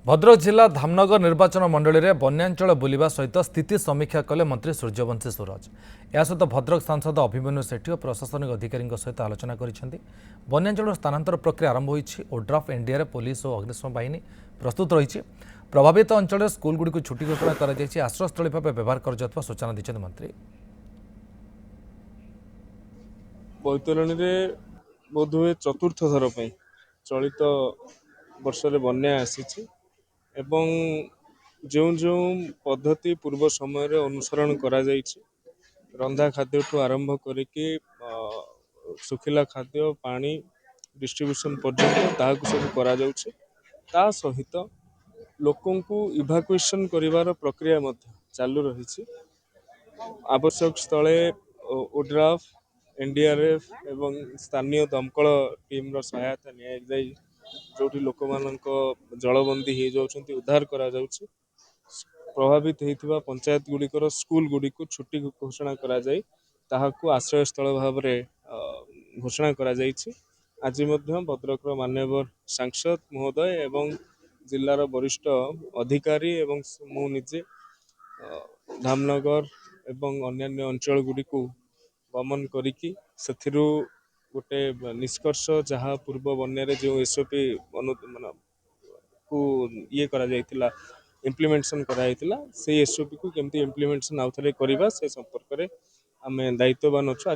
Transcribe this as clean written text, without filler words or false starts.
भद्रक जिला धामनगर निर्वाचन मंडली में बन्यांचल बुलवा सहित स्थिति समीक्षा कले मंत्री सूर्यवंशी सूरज। या सहित भद्रक सांसद अभिमन्यु सेठी और प्रशासनिक अधिकारी सहित आलोचना करिसेंति। बन्यांचल स्थानांतर प्रक्रिया आरंभ होईछि। ओड्राफ एनडीआर पुलिस और अग्निशम बाहिनी प्रस्तुत रही। प्रभावित अंचल स्कूलगुड़ी को छुट्टी घोषणा कर आश्रयस्थली भाव व्यवहार कर सूचना दी मंत्री। बैतरणी में बोधहुए चतुर्थ थर पर चलित वर्ष बन्या आसी एवं जो जो पद्धति पूर्व समय अनुसरण करा जाइछि, रंधा खाद्य ठू आरंभ करिकी सुखिला खाद्य पानी डिस्ट्रीब्यूशन पर्यंत ताकू सब करा जाउछि। ता सहित लोकों को इवाकुएशन करिवार प्रक्रिया मध्य चालू रही। आवश्यक स्थले ओड्राफ एनडीआरएफ एवं स्थानीय दमकल टीम रो सहायता नि जो लोक जलबंदी हो जाउछंती उद्धार करा जाउछि। प्रभावित होइथिबा पंचायत गुड़िकर स्कूल गुड़ी को छुट्टी घोषणा करा जाई ताहाकू आश्रय स्थल भाव में घोषणा करा जाइछि। आज मध्य भद्रक मान्यवर सांसद महोदय एवं जिलार वरिष्ठ अधिकारी एवं मु निजे धामनगर एवं अन्यान्य अंचल गुड़ी को गमन करिकी सेथिरु गोटे निष्कर्ष जहाँ पूर्व बन्या जो एसओपी को ये करा जाइथिला इम्प्लीमेंटेशन करा जाइथिला से एसओपी को केमती इम्प्लीमेंटेशन आउ थरे करिबा से संपर्क रे आमे दायित्ववान अछु।